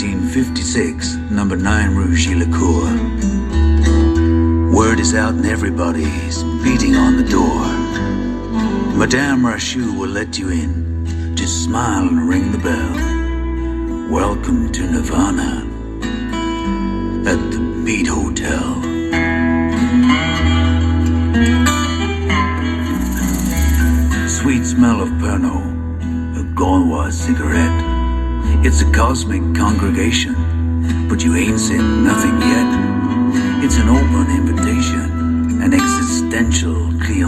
1956, number 9 Rue Gillicourt. Word is out and everybody's beating on the door. Madame Rachou will let you in. Just smile and ring the bell. Welcome to Nirvana at the Beat Hotel. Sweet smell of Pernod, a Gaulois cigarette. It's a cosmic congregation, but you ain't seen nothing yet. It's an open invitation, an existential client.